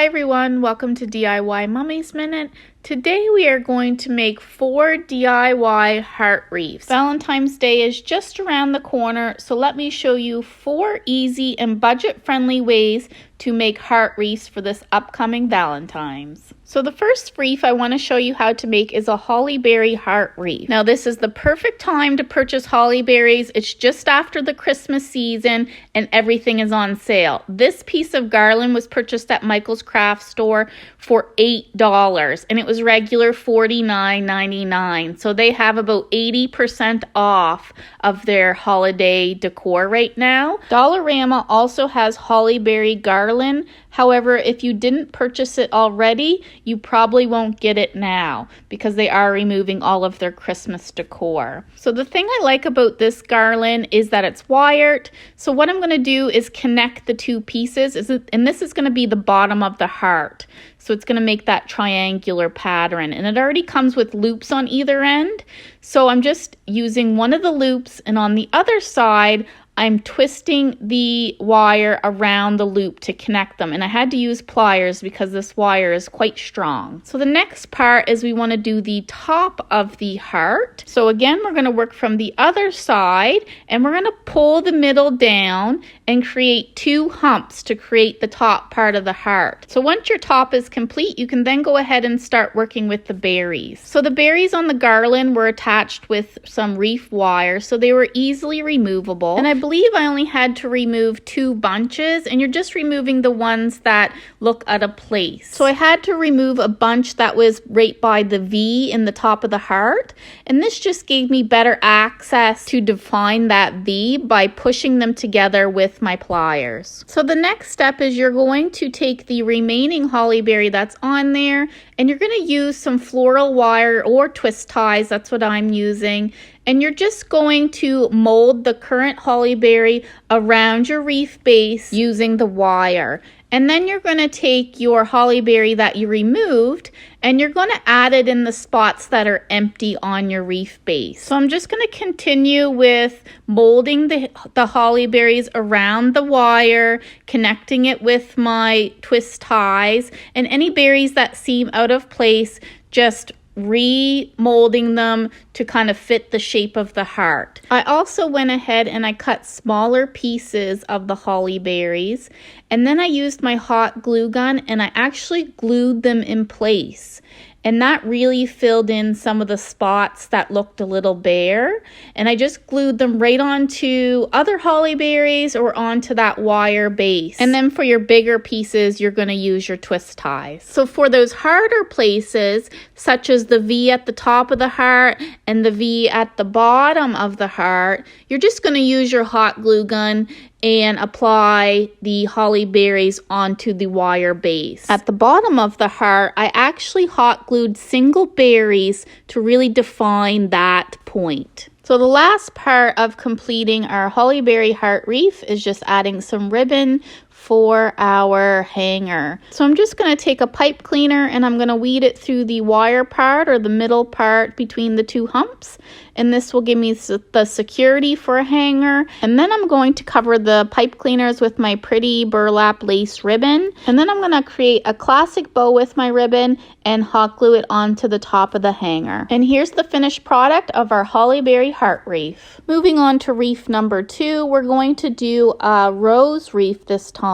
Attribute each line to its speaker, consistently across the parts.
Speaker 1: Hi everyone, welcome to DIY Mummy's Minute. Today we are going to make 4 DIY heart wreaths. Valentine's Day is just around the corner, so let me show you 4 easy and budget-friendly ways to make heart wreaths for this upcoming Valentine's. So the first wreath I want to show you how to make is a holly berry heart wreath. Now this is the perfect time to purchase holly berries. It's just after the Christmas season and everything is on sale. This piece of garland was purchased at Michael's craft store for $8 and it was regular $49.99. So they have about 80% off of their holiday decor right now. Dollarama also has holly berry garland. However, if you didn't purchase it already, you probably won't get it now because they are removing all of their Christmas decor. So the thing I like about this garland is that it's wired. So what I'm going to do is connect the two pieces, and this is going to be the bottom of the heart. So it's going to make that triangular pattern, and it already comes with loops on either end. So I'm just using one of the loops, and on the other side, I'm twisting the wire around the loop to connect them, and I had to use pliers because this wire is quite strong. So the next part is we want to do the top of the heart. So again, we're going to work from the other side, and we're going to pull the middle down and create 2 humps to create the top part of the heart. So once your top is complete, you can then go ahead and start working with the berries. So the berries on the garland were attached with some wreath wire, so they were easily removable, and I believe I only had to remove 2 bunches, and you're just removing the ones that look out of place. So I had to remove a bunch that was right by the V in the top of the heart, and this just gave me better access to define that V by pushing them together with my pliers. So the next step is you're going to take the remaining holly berry that's on there, and you're going to use some floral wire or twist ties. That's what I'm using. And you're just going to mold the current holly berry around your wreath base using the wire. And then you're going to take your holly berry that you removed and you're going to add it in the spots that are empty on your wreath base. So I'm just going to continue with molding the holly berries around the wire, connecting it with my twist ties, and any berries that seem out of place, just remolding them to kind of fit the shape of the heart. I also went ahead and I cut smaller pieces of the holly berries, and then I used my hot glue gun and I actually glued them in place. And that really filled in some of the spots that looked a little bare. And I just glued them right onto other holly berries or onto that wire base. And then for your bigger pieces, you're going to use your twist ties. So for those harder places, such as the V at the top of the heart and the V at the bottom of the heart, you're just going to use your hot glue gun and apply the holly berries onto the wire base. At the bottom of the heart, I actually hot glued single berries to really define that point. So the last part of completing our holly berry heart wreath is just adding some ribbon for our hanger. So I'm just going to take a pipe cleaner and I'm going to weed it through the wire part or the middle part between the 2 humps, and this will give me the security for a hanger. And then I'm going to cover the pipe cleaners with my pretty burlap lace ribbon, and then I'm going to create a classic bow with my ribbon and hot glue it onto the top of the hanger. And here's the finished product of our holly berry heart wreath. Moving on to wreath number 2, we're going to do a rose wreath this time.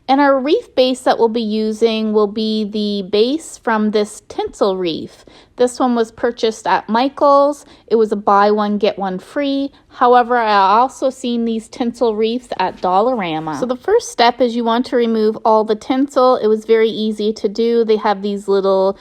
Speaker 1: And our wreath base that we'll be using will be the base from this tinsel wreath. This one was purchased at Michael's. It was a buy one, get one free. However, I also seen these tinsel wreaths at Dollarama. So the first step is you want to remove all the tinsel. It was very easy to do. They have these little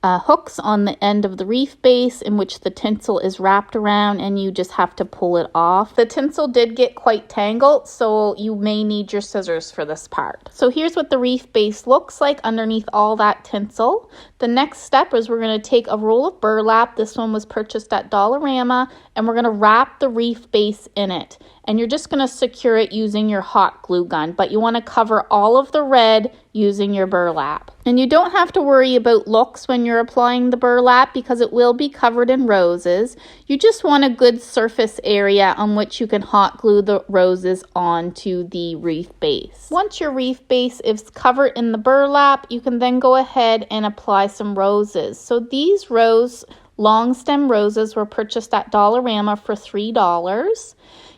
Speaker 1: hooks on the end of the wreath base in which the tinsel is wrapped around, and you just have to pull it off. The tinsel did get quite tangled, so you may need your scissors for this part. So here's what the wreath base looks like underneath all that tinsel. The next step is we're going to take a roll of burlap. This one was purchased at Dollarama, and we're going to wrap the wreath base in it. and you're just going to secure it using your hot glue gun, but you want to cover all of the red using your burlap. And you don't have to worry about looks when you're applying the burlap because it will be covered in roses. You just want a good surface area on which you can hot glue the roses onto the wreath base. Once your wreath base is covered in the burlap, you can then go ahead and apply some roses. So these long stem roses were purchased at Dollarama for $3.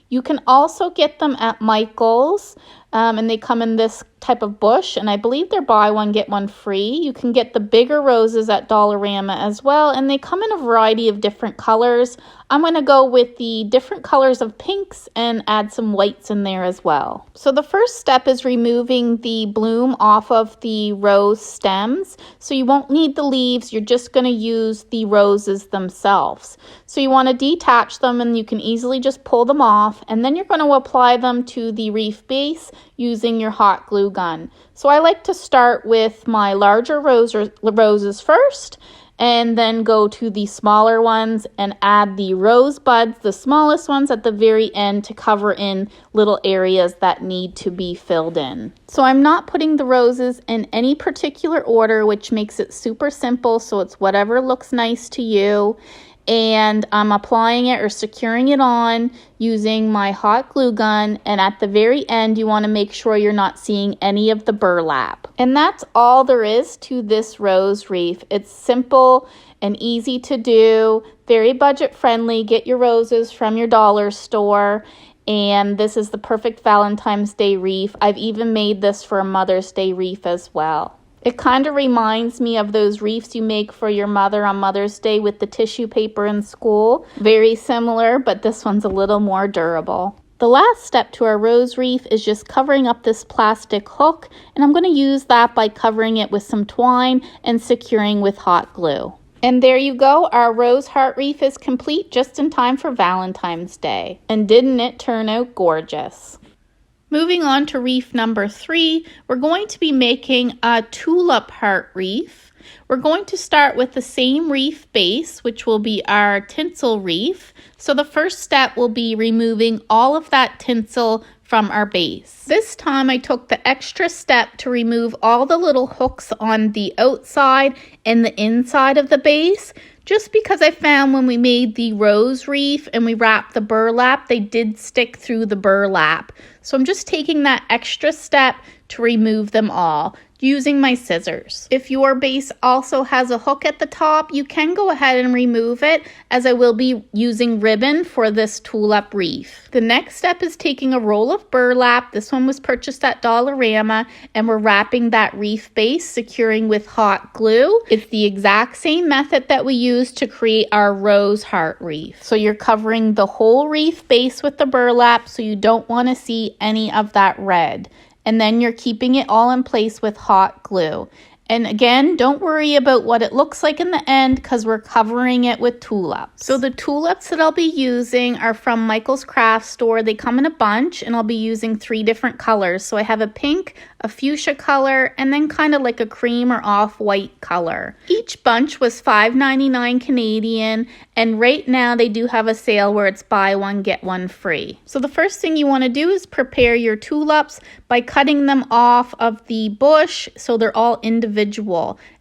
Speaker 1: You can also get them at Michael's, and they come in this type of bush, and I believe they're buy one, get one free. You can get the bigger roses at Dollarama as well, and they come in a variety of different colors. I'm going to go with the different colors of pinks and add some whites in there as well. So the first step is removing the bloom off of the rose stems. So you won't need the leaves, you're just going to use the roses themselves. So you want to detach them, and you can easily just pull them off, and then you're going to apply them to the wreath base using your hot glue gun. So I like to start with my larger roses first, and then go to the smaller ones and add the rose buds, the smallest ones, at the very end to cover in little areas that need to be filled in. So I'm not putting the roses in any particular order, which makes it super simple, so it's whatever looks nice to you. And I'm applying it or securing it on using my hot glue gun, and at the very end you want to make sure you're not seeing any of the burlap. And that's all there is to this rose wreath. It's simple and easy to do, very budget friendly. Get your roses from your dollar store, and this is the perfect Valentine's Day wreath. I've even made this for a Mother's Day wreath as well. It kind of reminds me of those wreaths you make for your mother on Mother's Day with the tissue paper in school. Very similar, but this one's a little more durable. The last step to our rose wreath is just covering up this plastic hook, and I'm going to use that by covering it with some twine and securing with hot glue. And there you go, our rose heart wreath is complete just in time for Valentine's Day. And didn't it turn out gorgeous? Moving on to wreath number 3, we're going to be making a tulip heart wreath. We're going to start with the same wreath base, which will be our tinsel wreath. So the first step will be removing all of that tinsel from our base. This time I took the extra step to remove all the little hooks on the outside and the inside of the base, just because I found when we made the rose wreath and we wrapped the burlap, they did stick through the burlap. So I'm just taking that extra step to remove them all using my scissors. If your base also has a hook at the top, you can go ahead and remove it, as I will be using ribbon for this tulip wreath. The next step is taking a roll of burlap. This one was purchased at Dollarama, and we're wrapping that wreath base, securing with hot glue. It's the exact same method that we used to create our rose heart wreath. So you're covering the whole wreath base with the burlap, so you don't want to see any of that red. And then you're keeping it all in place with hot glue. And again, don't worry about what it looks like in the end because we're covering it with tulips. So the tulips that I'll be using are from Michael's craft store. They come in a bunch, and I'll be using 3 different colors. So I have a pink, a fuchsia color, and then kind of like a cream or off-white color. Each bunch was $5.99 Canadian, and right now they do have a sale where it's buy one, get one free. So the first thing you want to do is prepare your tulips by cutting them off of the bush so they're all individual.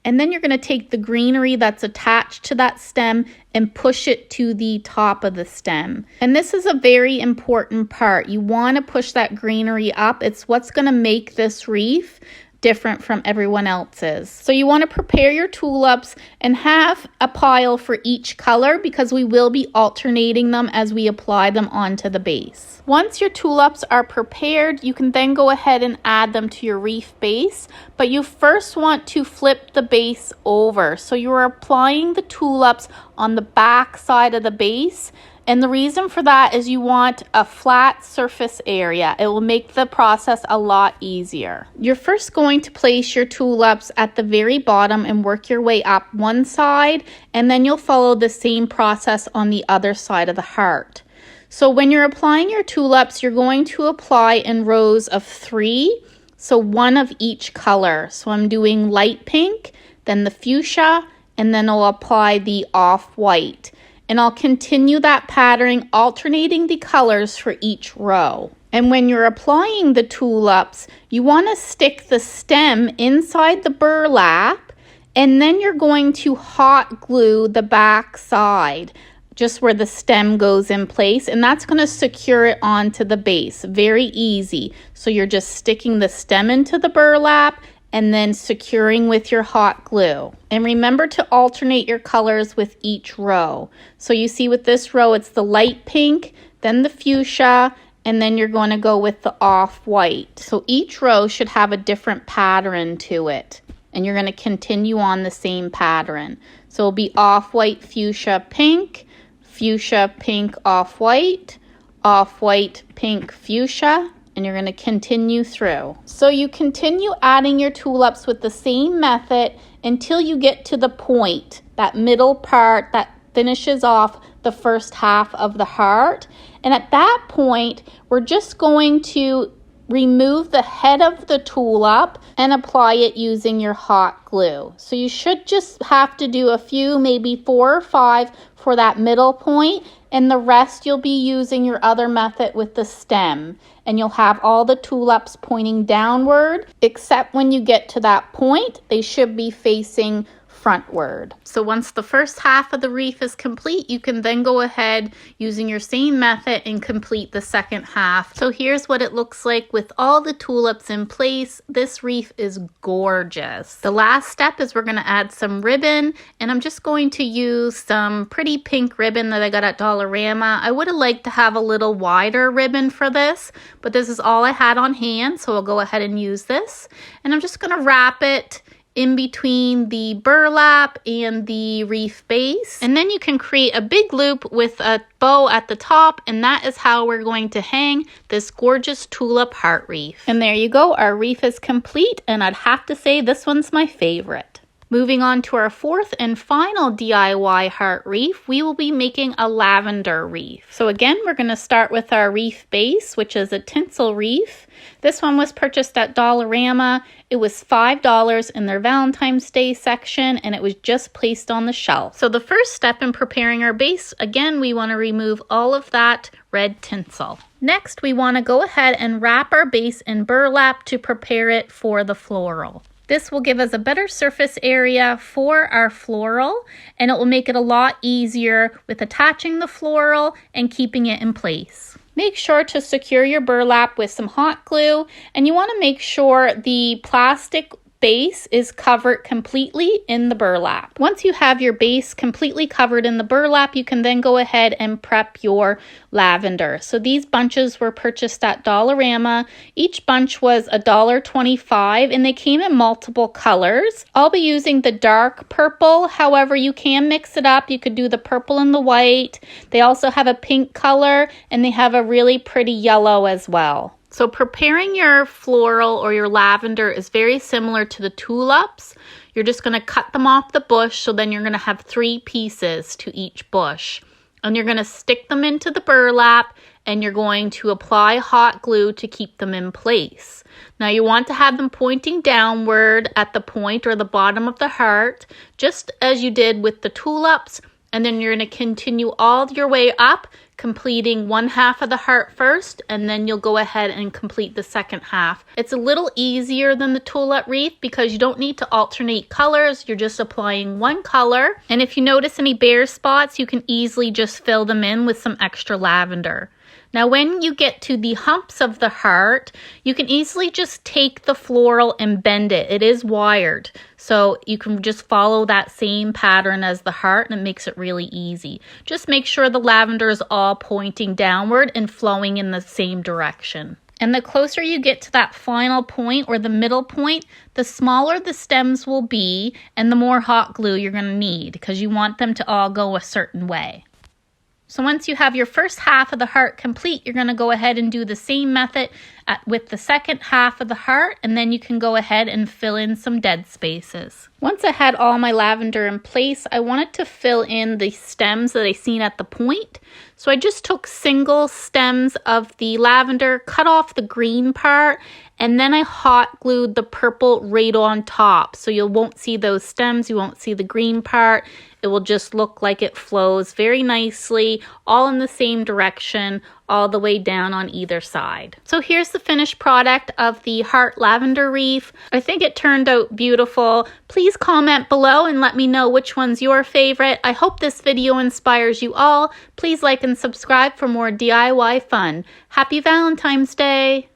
Speaker 1: And then you're going to take the greenery that's attached to that stem and push it to the top of the stem. And this is a very important part. You want to push that greenery up. It's what's going to make this wreath different from everyone else's. So you want to prepare your tulips and have a pile for each color because we will be alternating them as we apply them onto the base. Once your tulips are prepared, you can then go ahead and add them to your wreath base, but you first want to flip the base over. So you're applying the tulips on the back side of the base. And the reason for that is you want a flat surface area. It will make the process a lot easier. You're first going to place your tulips at the very bottom and work your way up one side, and then you'll follow the same process on the other side of the heart. So when you're applying your tulips, you're going to apply in rows of 3, so 1 of each color. So I'm doing light pink, then the fuchsia, and then I'll apply the off-white. And I'll continue that pattern, alternating the colors for each row. And when you're applying the tulips, you want to stick the stem inside the burlap, and then you're going to hot glue the back side, just where the stem goes in place, and that's going to secure it onto the base. Very easy. So you're just sticking the stem into the burlap and then securing with your hot glue. And remember to alternate your colors with each row. So you see with this row, it's the light pink, then the fuchsia, and then you're going to go with the off-white. So each row should have a different pattern to it. And you're going to continue on the same pattern. So it'll be off-white, fuchsia, pink, fuchsia, pink, off-white, off-white, pink, fuchsia, and you're going to continue through. So you continue adding your tulips with the same method until you get to the point, that middle part that finishes off the first half of the heart. And at that point, we're just going to remove the head of the tulip and apply it using your hot glue. So you should just have to do a few, maybe 4 or 5 for that middle point, and the rest you'll be using your other method with the stem. And you'll have all the tulips pointing downward, except when you get to that point, they should be facing frontward. So once the first half of the wreath is complete, you can then go ahead using your same method and complete the second half. So here's what it looks like with all the tulips in place. This wreath is gorgeous. The last step is we're going to add some ribbon, and I'm just going to use some pretty pink ribbon that I got at Dollarama. I would have liked to have a little wider ribbon for this, but this is all I had on hand, so I'll go ahead and use this. And I'm just going to wrap it in between the burlap and the wreath base. And then you can create a big loop with a bow at the top, and that is how we're going to hang this gorgeous tulip heart wreath. And there you go, our wreath is complete, and I'd have to say this one's my favorite. Moving on to our fourth and final DIY heart wreath, we will be making a lavender wreath. So again, we're going to start with our wreath base, which is a tinsel wreath. This one was purchased at Dollarama. It was $5 in their Valentine's Day section, and it was just placed on the shelf. So the first step in preparing our base, again, we want to remove all of that red tinsel. Next, we want to go ahead and wrap our base in burlap to prepare it for the floral. This will give us a better surface area for our floral, and it will make it a lot easier with attaching the floral and keeping it in place. Make sure to secure your burlap with some hot glue, and you want to make sure the plastic base is covered completely in the burlap. Once you have your base completely covered in the burlap, you can then go ahead and prep your lavender. So these bunches were purchased at Dollarama. Each bunch was $1.25, and they came in multiple colors. I'll be using the dark purple. However, you can mix it up. You could do the purple and the white. They also have a pink color, and they have a really pretty yellow as well. So preparing your floral or your lavender is very similar to the tulips. You're just going to cut them off the bush, so then you're going to have 3 pieces to each bush. And you're going to stick them into the burlap, and you're going to apply hot glue to keep them in place. Now you want to have them pointing downward at the point or the bottom of the heart, just as you did with the tulips. And then you're going to continue all your way up, completing one half of the heart first, and then you'll go ahead and complete the second half. It's a little easier than the tulip wreath because you don't need to alternate colors. You're just applying one color. And if you notice any bare spots, you can easily just fill them in with some extra lavender. Now, when you get to the humps of the heart, you can easily just take the floral and bend it. It is wired, so you can just follow that same pattern as the heart, and it makes it really easy. Just make sure the lavender is all pointing downward and flowing in the same direction. And the closer you get to that final point or the middle point, the smaller the stems will be and the more hot glue you're going to need because you want them to all go a certain way. So once you have your first half of the heart complete, you're going to go ahead and do the same method with the second half of the heart, and then you can go ahead and fill in some dead spaces. Once I had all my lavender in place, I wanted to fill in the stems that I seen at the point. So I just took single stems of the lavender, cut off the green part, and then I hot glued the purple right on top. So you won't see those stems, you won't see the green part. It will just look like it flows very nicely, all in the same direction, all the way down on either side. So here's the finished product of the heart lavender wreath. I think it turned out beautiful. Please comment below and let me know which one's your favorite. I hope this video inspires you all. Please like and subscribe for more DIY fun. Happy Valentine's Day!